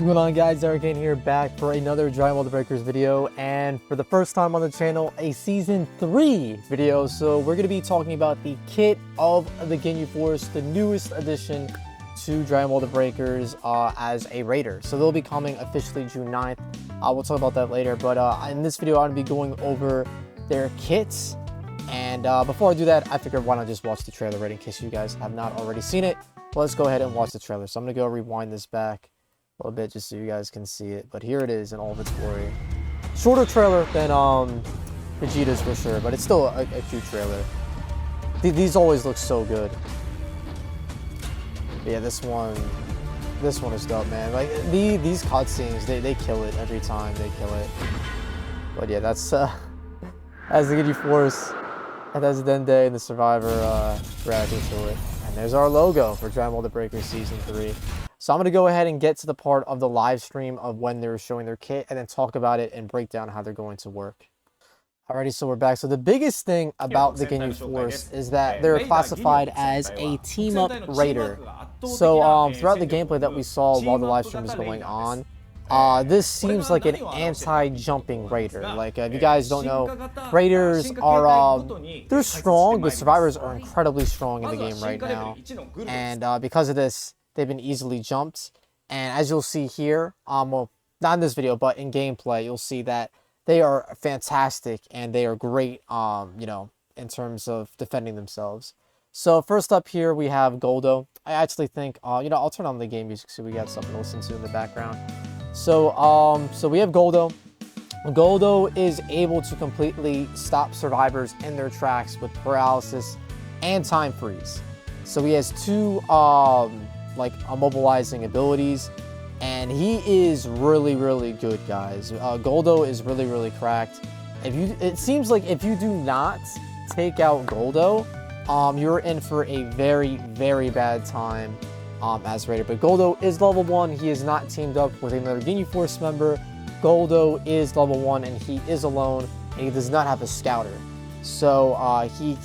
What's going on, guys? Eric here, back for another Dragon Ball: The Breakers video, and for the first time on the channel, a Season 3 video. So we're going to be talking about the kit of the Ginyu Force, the newest addition to Dragon Ball: The Breakers as a raider. So they'll be coming officially June 9th. We'll talk about that later, but in this video, I'm going to be going over their kits. And before I do that, I figured why not just watch the trailer right in case you guys have not already seen it. Well, let's go ahead and watch the trailer. So I'm going to go rewind this back a little bit just so you guys can see it, but here it is in all of its glory. Shorter trailer than Vegeta's for sure, but it's still a cute trailer. These always look so good. But yeah, this one is dope, man. Like these cutscenes, they kill it every time. They kill it. But yeah, that's as the Ginyu Force, and that's Dende and the Survivor reacting to it. And there's our logo for Dragon Ball: The Breakers Season 3. So I'm going to go ahead and get to the part of the live stream of when they're showing their kit and then talk about it and break down how they're going to work. Alrighty, so we're back. So the biggest thing about the Ginyu Force is that they're classified as a team-up raider. So throughout the gameplay that we saw while the live stream was going on, this seems like an anti-jumping raider. Like, if you guys don't know, raiders are, they're strong, but survivors are incredibly strong in the game right now. And because of this, they've been easily jumped, and as you'll see here, well, not in this video, but in gameplay, you'll see that they are fantastic and they are great, you know, in terms of defending themselves. So first up here, we have Guldo. I actually think, you know, I'll turn on the game music so we got something to listen to in the background. So, so we have Guldo. Guldo is able to completely stop survivors in their tracks with paralysis and time freeze. So he has two, like immobilizing abilities, and he is really good, guys. Guldo is really cracked. It seems like if you do not take out Guldo, you're in for a very bad time as raider. But Guldo is level 1. He is not teamed up with another Ginyu Force member. Guldo is level 1 and he is alone, and he does not have a scouter. So he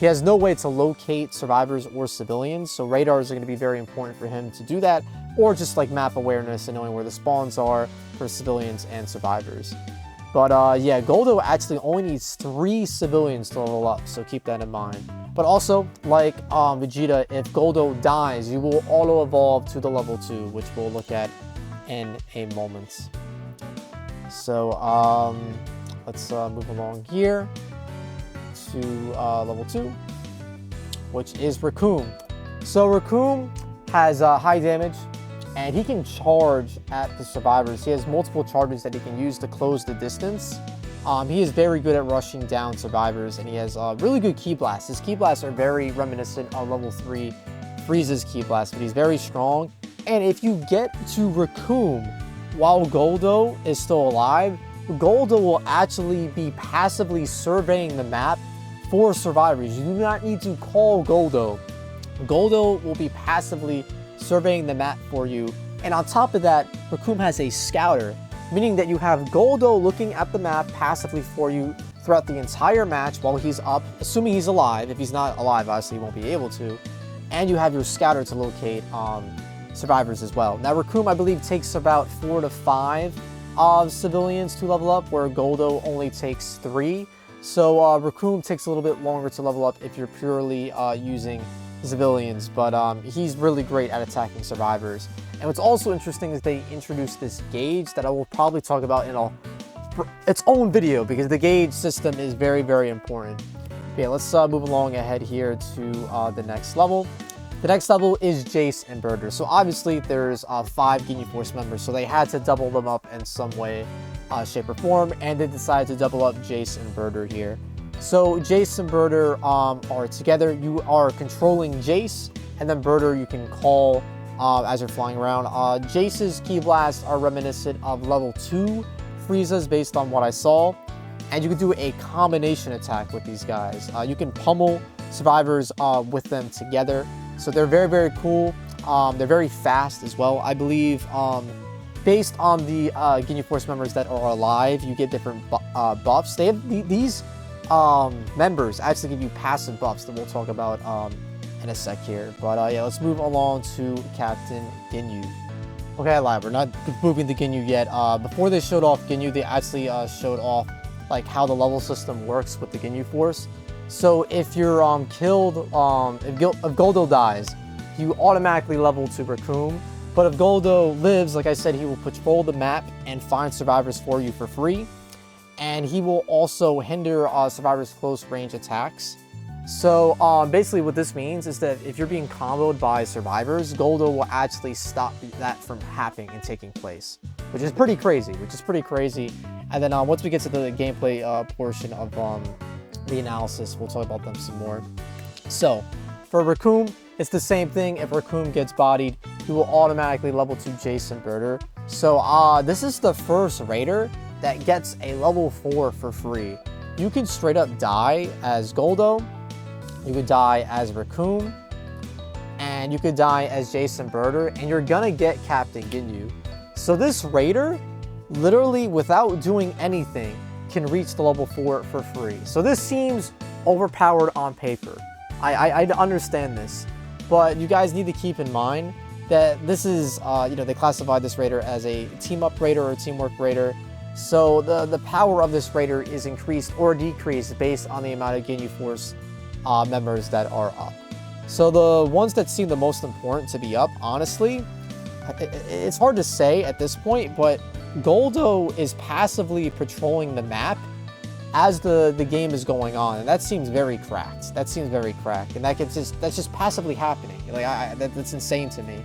has no way to locate survivors or civilians, so radars are going to be very important for him to do that, or just like map awareness and knowing where the spawns are for civilians and survivors. But yeah, Guldo actually only needs 3 civilians to level up, so keep that in mind. But also, like Vegeta, if Guldo dies, you will auto-evolve to the level 2, which we'll look at in a moment. So let's move along here to level 2, which is Recoome. So Recoome has high damage, and he can charge at the survivors. He has multiple charges that he can use to close the distance. He is very good at rushing down survivors, and he has really good ki blasts. His ki blasts are very reminiscent of level 3 Frieza's ki blast, but he's very strong. And if you get to Recoome while Guldo is still alive, Guldo will actually be passively surveying the map for survivors. You do not need to call Guldo. Guldo will be passively surveying the map for you. And on top of that, Recoome has a scouter, meaning that you have Guldo looking at the map passively for you throughout the entire match while he's up, assuming he's alive. If he's not alive, obviously he won't be able to. And you have your scouter to locate survivors as well. Now Recoome, I believe, takes about 4 to 5 civilians to level up, where Guldo only takes 3. So Recoome takes a little bit longer to level up if you're purely using civilians, but he's really great at attacking survivors. And what's also interesting is they introduced this gauge that I will probably talk about in its own video, because the gauge system is very important. Okay, let's move along ahead here to the next level. The next level is Jeice and Burter. So obviously there's 5 Ginyu Force members, so they had to double them up in some way, shape, or form, and they decided to double up Jeice and Burter here. So Jeice and Burter are together. You are controlling Jeice, and then Burter you can call as you're flying around. Jeice's ki blasts are reminiscent of level 2 Frieza's based on what I saw, and you can do a combination attack with these guys. You can pummel survivors with them together. So they're very cool. They're very fast as well. I believe based on the Ginyu Force members that are alive, you get different buffs. They have these members actually give you passive buffs that we'll talk about in a sec here. But yeah, let's move along to Captain Ginyu. Okay, I lied. We're not moving the Ginyu yet. Before they showed off Ginyu, they actually showed off like how the level system works with the Ginyu Force. So if you're killed, if Guldo dies, you automatically level to Recoome. But if Guldo lives, like I said, he will patrol the map and find survivors for you for free. And he will also hinder survivors' close range attacks. So basically what this means is that if you're being comboed by survivors, Guldo will actually stop that from happening and taking place, which is pretty crazy, And then once we get to the gameplay portion of the analysis, we'll talk about them some more. So for Recoome, it's the same thing. If Recoome gets bodied, he will automatically level to Jeice and Burter. So this is the first raider that gets a level 4 for free. You can straight up die as Guldo, you could die as Recoome, and you could die as Jeice and Burter, and you're gonna get Captain Ginyu. So this raider, literally without doing anything, can reach the level 4 for free. So this seems overpowered on paper. I understand this, but you guys need to keep in mind that this is, they classified this raider as a team-up raider or teamwork raider. So the power of this raider is increased or decreased based on the amount of Ginyu Force members that are up. So the ones that seem the most important to be up, honestly, it's hard to say at this point, but Guldo is passively patrolling the map as the game is going on, and that seems very cracked. And that's just passively happening. Like that's insane to me.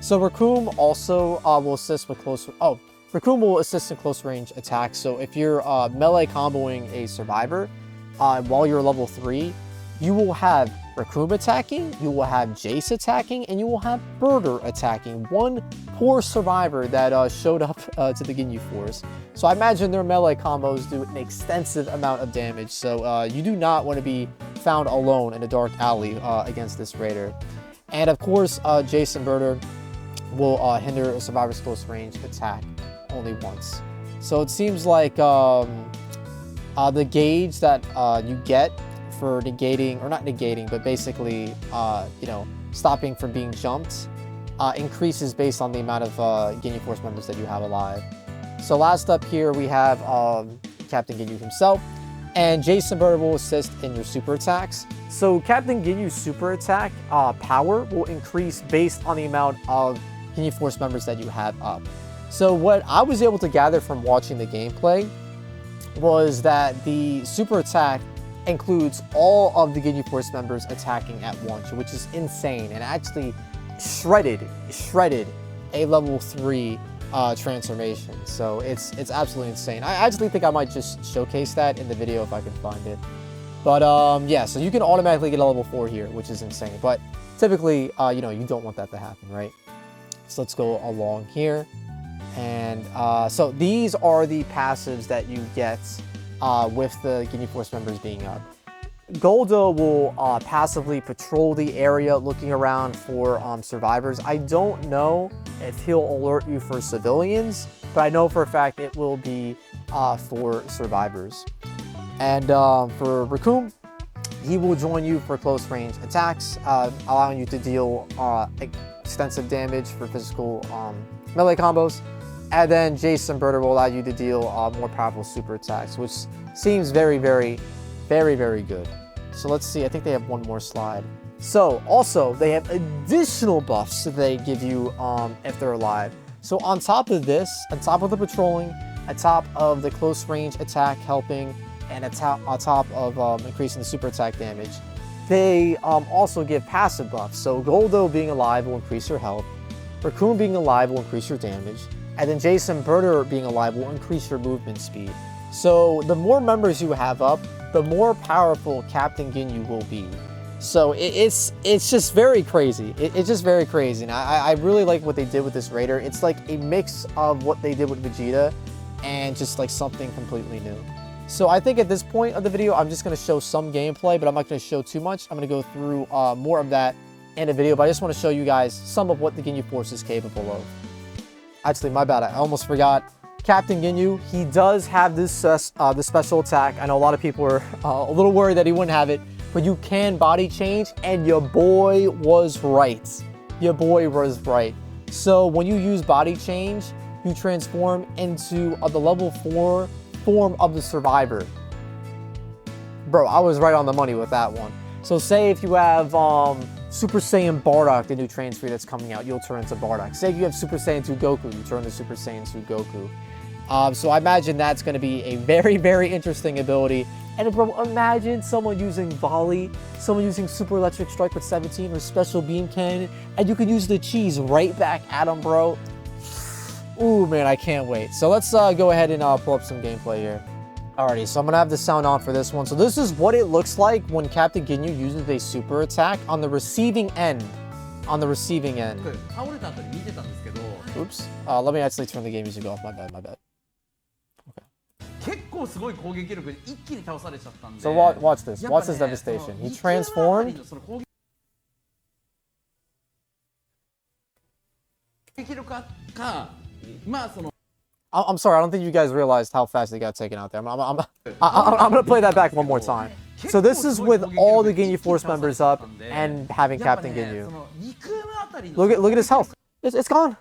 So Recoome also will assist with Recoome will assist in close range attacks. So if you're melee comboing a survivor while you're level 3, you will have Recoome attacking, you will have Jeice attacking, and you will have Burter attacking. One poor survivor that showed up to the Ginyu Force. So I imagine their melee combos do an extensive amount of damage. So you do not want to be found alone in a dark alley against this raider. And of course, Jeice and Burter will hinder a survivor's close range attack only once. So it seems like the gauge that you get for negating, or not negating, but basically, stopping from being jumped, increases based on the amount of Ginyu Force members that you have alive. So last up here, we have Captain Ginyu himself, and Jeice and Burter will assist in your super attacks. So Captain Ginyu's super attack power will increase based on the amount of Ginyu Force members that you have up. So what I was able to gather from watching the gameplay was that the super attack includes all of the Ginyu Force members attacking at once, which is insane, and actually shredded a level 3 transformation. So it's absolutely insane. I actually think I might just showcase that in the video if I can find it. But yeah, so you can automatically get a level 4 here, which is insane. But typically, you don't want that to happen, right? So let's go along here. And so these are the passives that you get with the Ginyu Force members being up. Guldo will passively patrol the area looking around for survivors. I don't know if he'll alert you for civilians, but I know for a fact it will be for survivors. And for Recoome, he will join you for close range attacks, allowing you to deal extensive damage for physical melee combos. And then Jeice and Burter will allow you to deal more powerful super attacks, which seems very, very, very, very good. So let's see, I think they have one more slide. So also, they have additional buffs that they give you if they're alive. So on top of this, on top of the patrolling, on top of the close range attack helping, and on top of increasing the super attack damage, they also give passive buffs. So Guldo being alive will increase your health, Recoome being alive will increase your damage, and then Jeice and Burter being alive will increase your movement speed. So the more members you have up, the more powerful Captain Ginyu will be. So it's just very crazy. It's just very crazy. And I really like what they did with this raider. It's like a mix of what they did with Vegeta and just like something completely new. So I think at this point of the video, I'm just going to show some gameplay, but I'm not going to show too much. I'm going to go through more of that in the video, but I just want to show you guys some of what the Ginyu Force is capable of. Actually, my bad. I almost forgot. Captain Ginyu, he does have this special attack. I know a lot of people are a little worried that he wouldn't have it, but you can body change, and your boy was right. Your boy was right. So when you use body change, you transform into the level 4 form of the survivor. Bro, I was right on the money with that one. So say if you have Super Saiyan Bardock, the new transfer that's coming out, you'll turn into Bardock. Say if you have Super Saiyan 2 Goku, you turn to Super Saiyan 2 Goku. So I imagine that's going to be a very, very interesting ability. And bro, imagine someone using Volley, someone using Super Electric Strike with 17 or Special Beam Cannon, and you can use the cheese right back at them, bro. Ooh, man, I can't wait. So let's go ahead and pull up some gameplay here. Alrighty, so I'm gonna have the sound on for this one. So this is what it looks like when Captain Ginyu uses a super attack on the receiving end. On the receiving end. Oops. Let me actually turn the game music off. My bad, my bad. Okay. So watch this. Watch this devastation. He transformed. I'm sorry, I don't think you guys realized how fast they got taken out there. I'm gonna play that back one more time. So this is with all the Ginyu Force members up and having Captain Ginyu. Look at his health. It's gone.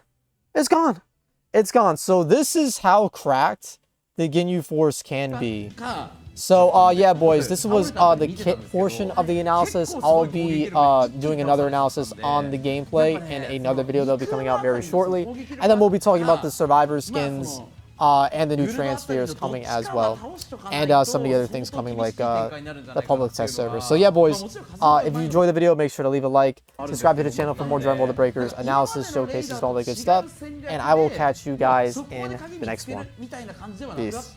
It's gone. It's gone. So this is how cracked the Ginyu Force can be. So yeah, boys, this was the kit portion of the analysis. I'll be doing another analysis on the gameplay in another video that'll be coming out very shortly. And then we'll be talking about the Survivor skins and the new Transpheres coming as well. And some of the other things coming, like the public test server. So yeah, boys, if you enjoyed the video, make sure to leave a like. Subscribe to the channel for more Dragon Ball The Breakers analysis, showcases, and all that good stuff. And I will catch you guys in the next one. Peace.